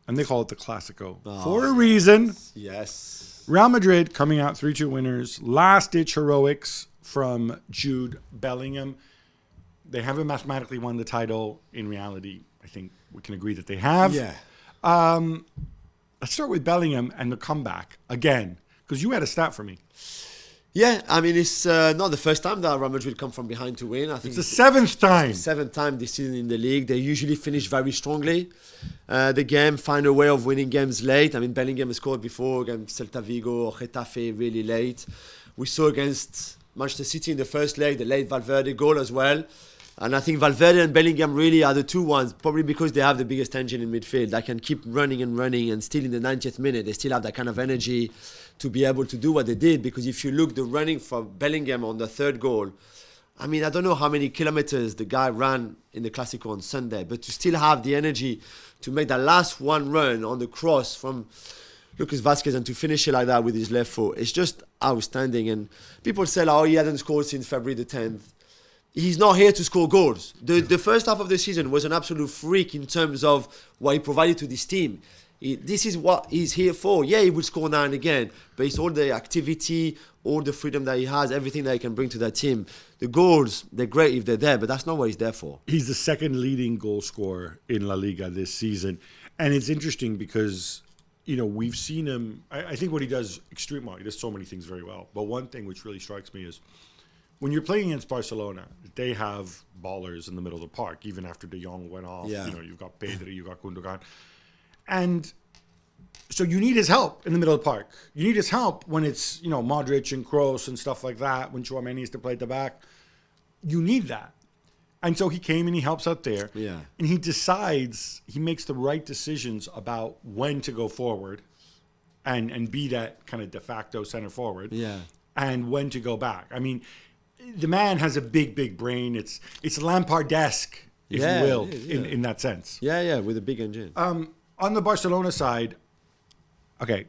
and they call it the Clásico for a reason. Yes. Real Madrid coming out 3-2 winners. Last-ditch heroics from Jude Bellingham. They haven't mathematically won the title. In reality, I think we can agree that they have. Yeah. Let's start with Bellingham and the comeback again, because you had a stat for me. Yeah, I mean, it's not the first time that Real Madrid come from behind to win. I think It's the seventh time. Seventh time this season in the league. They usually finish very strongly. The game find a way of winning games late. I mean, Bellingham has scored before against Celta Vigo or Getafe really late. We saw against Manchester City in the first leg, the late Valverde goal as well. And I think Valverde and Bellingham really are the two ones, probably because they have the biggest engine in midfield. They can keep running and running, and still in the 90th minute, they still have that kind of energy to be able to do what they did. Because if you look the running for Bellingham on the third goal, I mean, I don't know how many kilometers the guy ran in the Clásico on Sunday, but to still have the energy to make that last one run on the cross from Lucas Vázquez and to finish it like that with his left foot, it's just outstanding. And people say, oh, he hadn't scored since February the 10th. He's not here to score goals. The first half of the season was an absolute freak in terms of what he provided to this team. This is what he's here for. Yeah, he will score now and again, but it's all the activity, all the freedom that he has, everything that he can bring to that team. The goals, they're great if they're there, but that's not what he's there for. He's the second leading goal scorer in La Liga this season. And it's interesting because, you know, we've seen him. I think what he does extremely well. He does so many things very well. But one thing which really strikes me is when you're playing against Barcelona, they have ballers in the middle of the park, even after De Jong went off. Yeah. You know, you've got Pedri, you've got Gundogan. And so you need his help in the middle of the park. You need his help when it's, you know, Modric and Kroos and stuff like that, when Tchouaméni is to play at the back. You need that. And so he came and he helps out there. Yeah. And he decides, he makes the right decisions about when to go forward and be that kind of de facto center forward. Yeah. And when to go back. I mean, the man has a big, big brain. It's Lampard-esque, if you will, it is, yeah. in that sense. Yeah, with a big engine. On the Barcelona side, okay,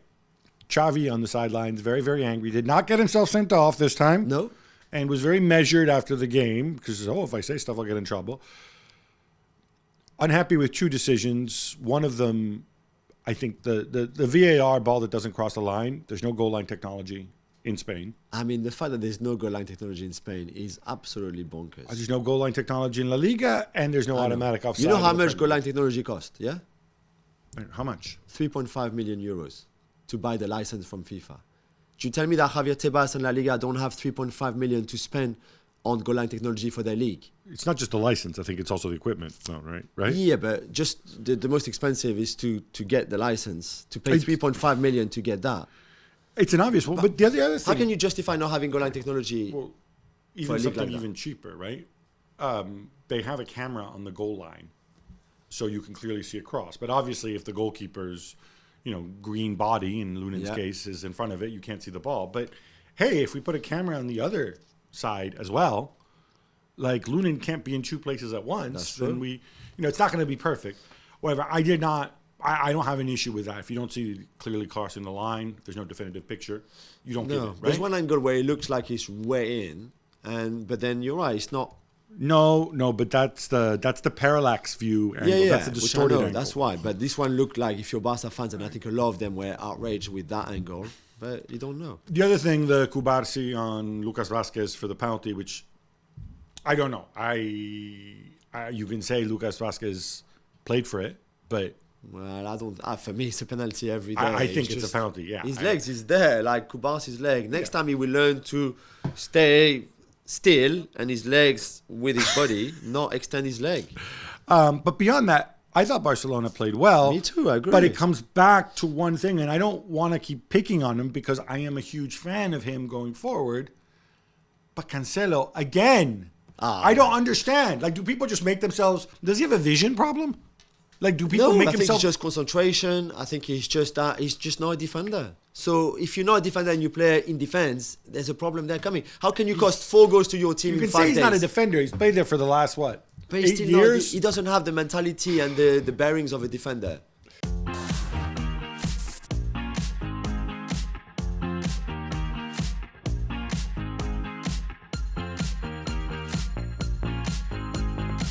Xavi on the sidelines, very, very angry. Did not get himself sent off this time. No. And was very measured after the game because, if I say stuff, I'll get in trouble. Unhappy with two decisions. One of them, I think the VAR ball that doesn't cross the line, there's no goal line technology in Spain. I mean, the fact that there's no goal line technology in Spain is absolutely bonkers. There's no goal line technology in La Liga, and there's no automatic offside. You know how in the much Premier goal line technology cost, yeah? League. How much? 3.5 million euros to buy the license from FIFA. Do you tell me that Javier Tebas and La Liga don't have 3.5 million to spend on goal line technology for their league? It's not just the license. I think it's also the equipment. No, right? Yeah, but just the most expensive is to get the license, to pay 3.5 million to get that. It's an obvious one. But the other thing... How can you justify not having goal line technology Well, for even a league something like that? even cheaper, right? They have a camera on the goal line, so you can clearly see across. But obviously, if the goalkeeper's, green body, in Lunen's case, is in front of it, you can't see the ball. But hey, if we put a camera on the other side as well, like Lunen can't be in two places at once, That's true. then we, it's not going to be perfect. Whatever. I don't have an issue with that. If you don't see clearly crossing the line, if there's no definitive picture, you don't get it, right? There's one angle where it looks like it's way in, but then you're right, it's not. No, but that's the parallax view angle. Yeah, That's the which I distorted know, angle. that's why. But this one looked like, if you're Barca fans, and I think a lot of them were outraged with that angle, but you don't know. The other thing, the Cubarsi on Lucas Vázquez for the penalty, which I don't know. You can say Lucas Vázquez played for it, but Well, I don't. For me, it's a penalty every day. I think it's a penalty. Yeah, His legs is there, like Cubarsi's leg. Next time he will learn to stay still and his legs with his body, not extend his leg. But beyond that, I thought Barcelona played well. Me too, I agree. But it comes back to one thing, and I don't want to keep picking on him because I am a huge fan of him going forward. But Cancelo, again, I don't understand. Like, do people just make themselves... Does he have a vision problem? Like, do people make I think himself... it's just concentration. I think he's just not a defender. So if you're not a defender and you play in defense, there's a problem there coming. How can you cost 4 goals to your team You in can 5 say he's days? not a defender. He's played there for the last, But he's 8 still years? he doesn't have the mentality and the bearings of a defender.